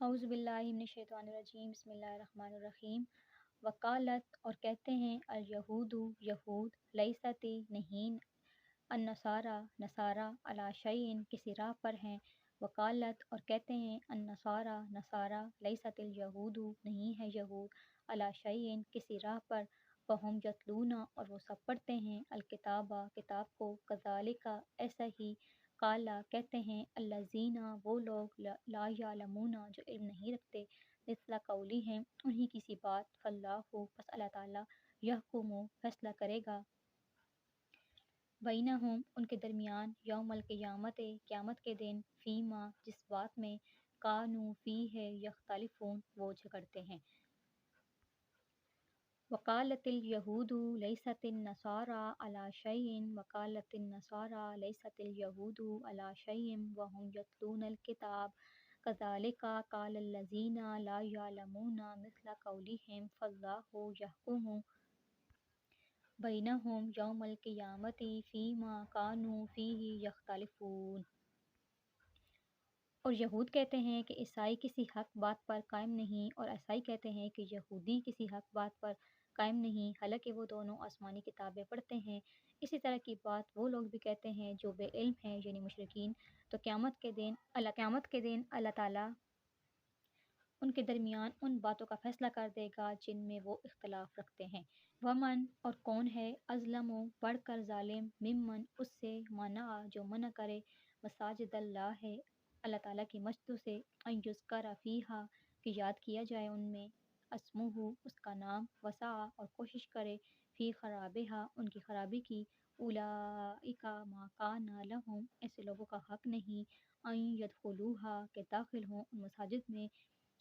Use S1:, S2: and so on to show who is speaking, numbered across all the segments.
S1: اعوذ باللہ من الشیطان الرجیم بسم اللہ الرحمن الرحیم۔ وکالت اور کہتے ہیں الیہود یہود لیست نہیں النصارى نصارہ علی شیء کسی راہ پر ہیں۔ وکالت اور کہتے ہیں النصارى نصارہ لیست الیہود نہیں ہے یہود علی شیء کسی راہ پر۔ وہم یتلون اور وہ سب پڑھتے ہیں الکتاب کتاب کو کذالک ایسا ہی۔ قالا کہتے ہیں الذین وہ لوگ لا یعلمون جو علم نہیں رکھتے مثل قولہم انہی کی سی بات فاللہ پس اللہ تعالیٰ یحکم فیصلہ کرے گا بینہم ان کے درمیان یوم القیامت قیامت کے دن فیما جس بات میں کانوا فیہ یختلفون وہ جھگڑتے ہیں۔ وقالت الیہود لیست النصارى علی شیء وقالت النصارى لیست الیہود علی شیء وہم یتلون الکتاب کذالک قال الذین لا یعلمون مثل قولہم فاللہ یحکم بینہم یوم القیامۃ فیما کانوا فیہ یختلفون۔ اور یہود کہتے ہیں کہ عیسائی کسی حق بات پر قائم نہیں اور عیسائی کہتے ہیں کہ یہودی کسی حق بات پر قائم نہیں حالانکہ وہ دونوں آسمانی کتابیں پڑھتے ہیں۔ اسی طرح کی بات وہ لوگ بھی کہتے ہیں جو بے علم ہیں یعنی مشرکین۔ تو قیامت کے دن اللہ تعالیٰ ان کے درمیان ان باتوں کا فیصلہ کر دے گا جن میں وہ اختلاف رکھتے ہیں۔ ومن اور کون ہے اظلم بڑھ کر ظالم ممن اس سے منع جو منع کرے مساجد اللہ اللہ تعالیٰ کی مسجدوں سے ان یذکر فیہا کہ یاد کیا جائے ان میں اسمہ اس کا نام وسعی اور کوشش کرے فی خرابہا ان کی خرابی کی اولئک ما کان لہم ایسے لوگوں کا حق نہیں ان یدخلوہا کہ داخل ہوں ان مساجد میں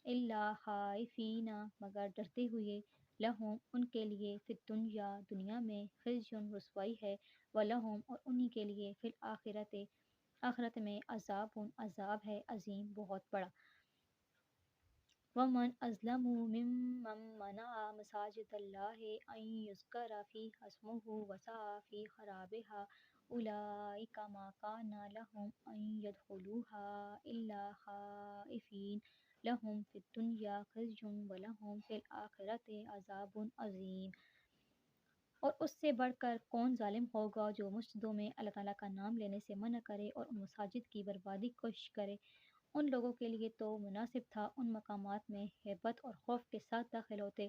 S1: الا خائفین مگر ڈرتے ہوئے لہم ان کے لیے فی الدنیا دنیا میں خزی رسوائی ہے ولہم اور انہی کے لیے فی الآخرۃ آخرت میں عذاب ہے عظیم بہت بڑا۔ ومن اظلم ممن منع مساجد اللہ ان یذکر فیہا اسمہ وسعی فی خرابہا اولئک ما کان لہم ان یدخلوہا الا خائفین لہم فی الدنیا خزی ولہم فی الآخرۃ عذاب عظیم۔ اور اس سے بڑھ کر کون ظالم ہوگا جو مسجدوں میں اللہ تعالیٰ کا نام لینے سے منع کرے اور ان مساجد کی بربادی کی کوشش کرے۔ ان لوگوں کے لیے تو مناسب تھا ان مقامات میں ہیبت اور خوف کے ساتھ داخل ہوتے۔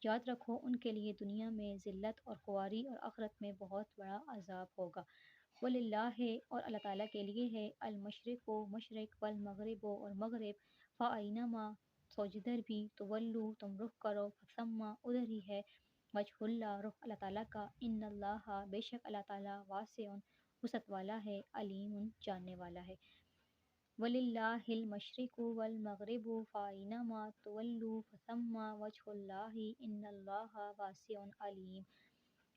S1: یاد رکھو ان کے لیے دنیا میں ذلت اور خواری اور آخرت میں بہت بڑا عذاب ہوگا۔ وَلِلَّهِ اور اللہ تعالیٰ کے لیے ہے المشرق مشرق والمغرب اور مغرب فَأَيْنَمَا سو جدھر بھی تولو تم رخ کرو فثم ادھر ہی ہے وجہ اللہ رخ اللہ تعالیٰ کا ان اللہ بے شک اللہ تعالیٰ واسع وسعت والا ہے علیم جاننے والا ہے۔ وَلِلَّهِ الْمَشْرِقُ وَالْمَغْرِبُ فَأَيْنَمَا تُوَلُّوا فَثَمَّ وَجْهُ اللَّهِ إِنَّ اللَّهَ وَاسِعٌ عَلِيمٌ۔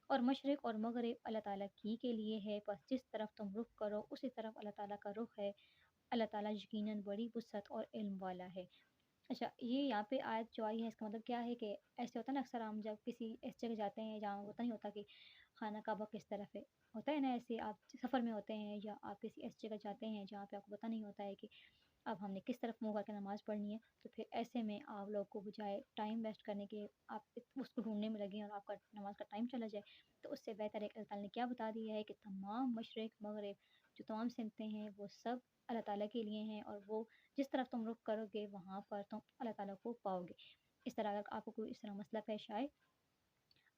S1: اور مشرق اور مغرب اللہ تعالیٰ کے لیے ہے بس جس طرف تم رخ کرو اسی طرف اللہ تعالیٰ کا رخ ہے اللہ تعالیٰ یقیناً بڑی وسعت اور علم والا ہے۔ اچھا یہ یہاں پہ آیت جو آئی ہے اس کا مطلب کیا ہے کہ ایسے ہوتا ہے نا اکثر ہم جب کسی ایسی جگہ جاتے ہیں جہاں ہوتا نہیں ہوتا کہ خانہ کعبہ کس طرف ہے ہوتا ہے نا ایسے آپ سفر میں ہوتے ہیں یا آپ کسی ایسی جگہ جاتے ہیں جہاں پہ آپ کو پتہ نہیں ہوتا ہے کہ اب ہم نے کس طرف منہ کر کے نماز پڑھنی ہے تو پھر ایسے میں آپ لوگ کو بجائے ٹائم ویسٹ کرنے کے آپ اس کو ڈھونڈنے میں لگیں اور آپ کا نماز کا ٹائم چلا جائے تو اس سے بہتر ہے کہ اللہ تعالیٰ نے کیا بتا دیا ہے کہ تمام مشرق مغرب جو تمام سمتیں ہیں وہ سب اللہ تعالیٰ کے لیے ہیں اور وہ جس طرف تم رخ کرو گے وہاں پر تم اللہ تعالیٰ کو پاؤ گے۔ اس طرح اگر آپ کو کوئی اس طرح مسئلہ پیش آئے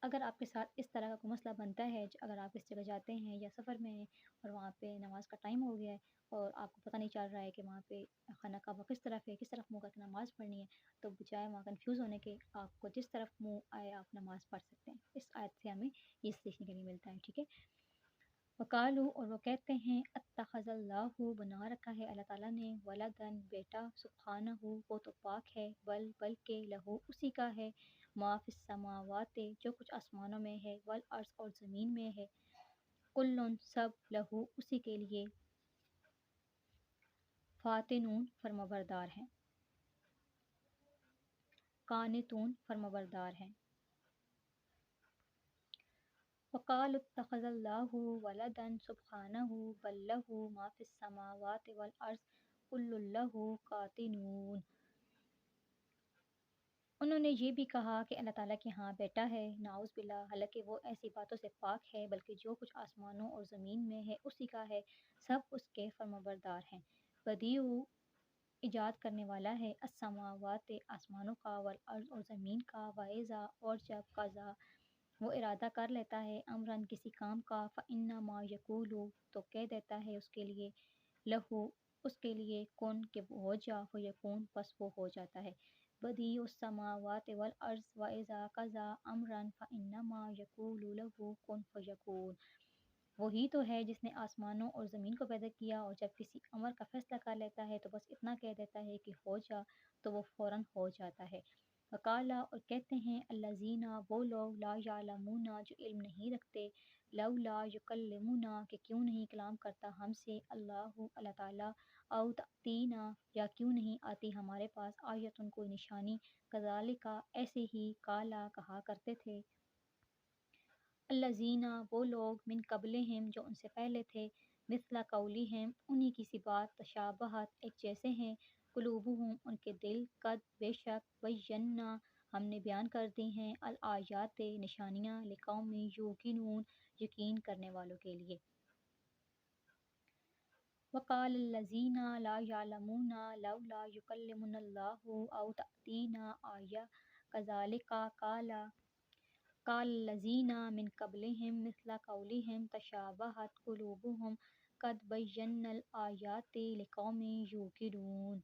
S1: اگر آپ کے ساتھ اس طرح کا کوئی مسئلہ بنتا ہے اگر آپ اس جگہ جاتے ہیں یا سفر میں ہیں اور وہاں پہ نماز کا ٹائم ہو گیا ہے اور آپ کو پتہ نہیں چل رہا ہے کہ وہاں پہ خانہ کعبہ کس طرف ہے کس طرف منہ کر کے نماز پڑھنی ہے تو بجائے وہاں کنفیوز ہونے کے آپ کو جس طرف منہ آئے آپ نماز پڑھ سکتے ہیں۔ اس آیت سے ہمیں یہ سیکھنے کے لیے ملتا ہے، ٹھیک ہے۔ وقالو اور وہ کہتے ہیں اتخذ اللہ بنا رکھا ہے اللہ تعالیٰ نے ولدن بیٹا سبحانہ وہ تو پاک ہے بلکہ لہو اسی کا ہے ما فی السماوات جو کچھ آسمانوں میں ہے والارض اور زمین میں ہے کلن سب لہو اسی کے لیے فاتنون فرمانبردار ہیں قانتون فرمانبردار ہیں۔ وقالوا اتخذ اللہ ولدا سبحانہ بل لہ ما فی السماوات والارض کل لہ قانتون۔ انہوں نے یہ بھی کہا کہ اللہ تعالیٰ کے ہاں بیٹا ہے، نعوذ باللہ، حالانکہ وہ ایسی باتوں سے پاک ہے، بلکہ جو کچھ آسمانوں اور زمین میں ہے اسی کا ہے، سب اس کے فرمانبردار ہیں۔ بدیع ایجاد کرنے والا ہے، السماوات آسمانوں کا، والارض اور زمین کا، واذا اور جب قضا وہ ارادہ کر لیتا ہے امرن کسی کام کا، فانما یقول تو کہہ دیتا ہے اس کے لیے، لہو اس کے لیے، کن کہ وہ ہو جا، فیکون پس وہ ہو جاتا ہے۔ بدیع السماوات والارض واذا قضا امرا فانما یقول له کن فیکون، وہی تو ہے جس نے آسمانوں اور زمین کو پیدا کیا، اور جب کسی امر کا فیصلہ کر لیتا ہے تو بس اتنا کہہ دیتا ہے کہ ہو جا، تو وہ فوراً ہو جاتا ہے۔ وقالا اور کہتے ہیں الذین وہ لوگ لا یعلمون جو علم نہیں رکھتے، لولا یکلمونا کہ کیوں نہیں کلام کرتا ہم سے اللہ تعالیٰ، او تأتینا یا کیوں نہیں آتی ہمارے پاس آیتن کوئی نشانی، کذالک ایسے ہی کالا کہا کرتے تھے الذین وہ لوگ من قبلہم جو ان سے پہلے تھے، مثل قولہم انہی کی سی بات، تشابہت ایک جیسے ہیں، قلوبہم ان کے دل، قد بے شک بینا ہم نے بیان کر دی ہیں، الآیات نشانیاں، لقوم یوقنون یقین کرنے والوں کے لیے۔ وقال الذین لا یعلمون لولا یکلمنا اللہ او تأتینا آیہ کذالک قال الذین من قبلہم مثل قولہم تشابہت قلوبہم قد بینا الآیات لقوم یوقنون۔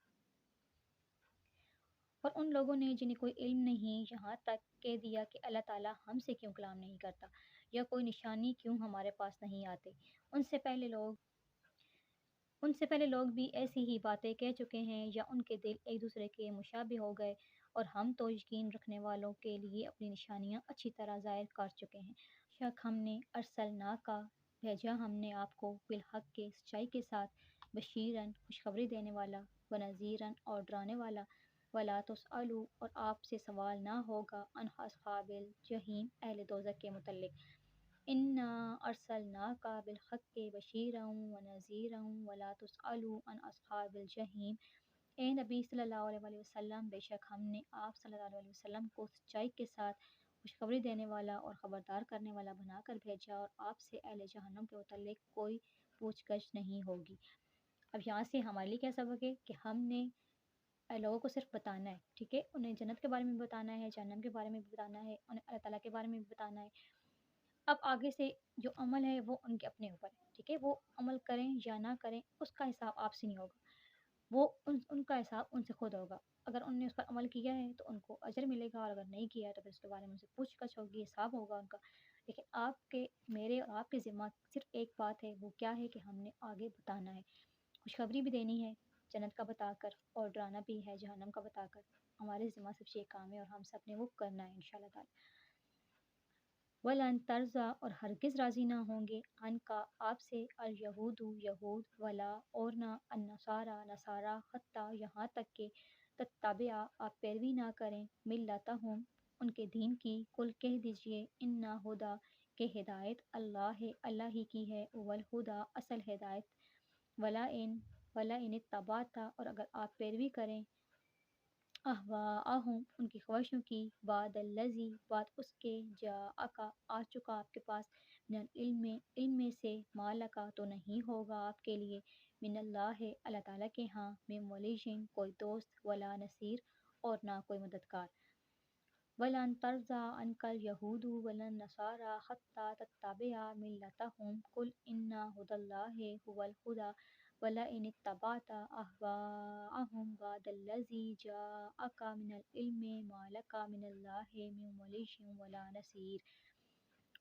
S1: اور ان لوگوں نے جنہیں کوئی علم نہیں یہاں تک کہہ دیا کہ اللہ تعالیٰ ہم سے کیوں کلام نہیں کرتا، یا کوئی نشانی کیوں ہمارے پاس نہیں آتے، ان سے پہلے لوگ بھی ایسی ہی باتیں کہہ چکے ہیں، یا ان کے دل ایک دوسرے کے مشابہ ہو گئے، اور ہم تو یقین رکھنے والوں کے لیے اپنی نشانیاں اچھی طرح ظاہر کر چکے ہیں۔ شک ہم نے ارسلنا کا بھیجا ہم نے آپ کو بالحق کے سچائی کے ساتھ، بشیرن خوشخبری دینے والا، ونذیرن اور ڈرانے والا، ولا تسألوا اور آپ سے سوال نہ ہوگا، عن اصحاب الجحیم اہل دوزخ کے متعلق، انا ارسلناک بالحق بشیرا ونذیرا ولا تسألوا عن اصحاب الجحیم، اے نبی صلی اللہ علیہ وآلہ وسلم بے شک ہم نے آپ صلی اللہ علیہ وسلم کو سچائی کے ساتھ خوشخبری دینے والا اور خبردار کرنے والا بنا کر بھیجا، اور آپ سے اہل جہنم کے متعلق کوئی پوچھ گچھ نہیں ہوگی۔ اب یہاں سے ہمارے لیے کیا سبق ہے کہ ہم نے لوگوں کو صرف بتانا ہے، ٹھیک ہے، انہیں جنت کے بارے میں بتانا ہے، جہنم کے بارے میں بھی بتانا ہے، انہیں اللہ تعالیٰ کے بارے میں بھی بتانا ہے۔ اب آگے سے جو عمل ہے وہ ان کے اپنے اوپر ہے، ٹھیک ہے، وہ عمل کریں یا نہ کریں اس کا حساب آپ سے نہیں ہوگا، وہ ان کا حساب ان سے خود ہوگا۔ اگر ان نے اس پر عمل کیا ہے تو ان کو اجر ملے گا، اور اگر نہیں کیا ہے تو پھر اس کے بارے میں ان سے پوچھ گچھ ہوگی، حساب ہوگا ان کا۔ لیکن آپ کے، میرے اور آپ کے ذمہ صرف ایک بات ہے، وہ کیا ہے کہ ہم نے آگے بتانا ہے، خوشخبری بھی دینی ہے جنت کا بتا کر، اور ڈرانا بھی ہے جہنم کا بتا کر۔ ہمارے ذمہ صرف یہ کام ہے، اور ہم سب نے وہ کرنا ہے انشاءاللہ تعالی۔ وَلَن تَرْضَىٰ اور ہرگز راضی نہ ہوں گے، عن کا آپ سے، الیہود یہود، ولا اور نہ النصارى نصارہ، حتیٰ یہاں تک کہ تتبع آپ پیروی نہ کریں، ملتہم ان کے دین کی، قل کہہ دیجئے ان ہدیٰ کہ ہدایت اللہ ہی کی ہے، والہدیٰ اصل ہدایت، ولا ان اتبعت اور اگر آپ پیروی کریں، اہواءہم ان کی خواہشوں کی، بعد الذی بعد اس کے، جاءک آ چکا آپ کے پاس، من العلم علم میں سے، ما لک تو نہیں ہوگا آپ کے لیے، من اللہ اللہ تعالیٰ کے ہاں، من ولی کوئی دوست، ولا نصیر اور نہ کوئی مددگار۔ وَلَن تَرْضَىٰ عَنْکَ الْیَہُودُ وَلَا النَّصَارَىٰ حَتَّىٰ تَتَّبِعَ مِلَّتَهُمْ قُلْ إِنَّ هُدَى اللَّهِ هُوَ الْهُدَىٰ وَلَئِنِ اتَّبَعْتَ أَهْوَاءَهُمْ بَعْدَ الَّذِي جَاءَكَ مِنَ الْعِلْمِ مَا لَكَ مِنَ اللَّهِ مِن وَلِيٍّ وَلَا نَصِيرٍ۔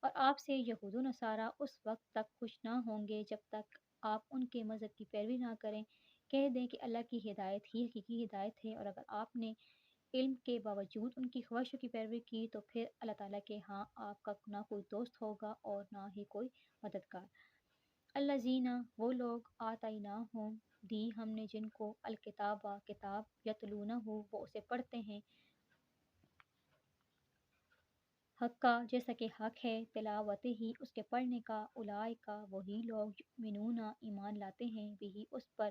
S1: اور آپ سے یہود و نصارہ اس وقت تک خوش نہ ہوں گے جب تک آپ ان کے مذہب کی پیروی نہ کریں، کہہ دیں کہ اللہ کی ہدایت ہی حقیقی ہدایت ہے، اور اگر آپ نے علم کے باوجود ان کی خواہشوں کی پیروی کی تو پھر اللہ تعالیٰ کے ہاں آپ کا نہ کوئی دوست ہوگا اور نہ ہی کوئی مددگار۔ الذین وہ لوگ آتیناہم دی ہم نے جن کو، الکتاب کتاب، یتلونہ وہ اسے پڑھتے ہیں، حق کا جیسا کہ حق ہے، تلاوت ہی اس کے پڑھنے کا، اولئک وہی لوگ، یؤمنون ایمان لاتے ہیں، بھی اس پر،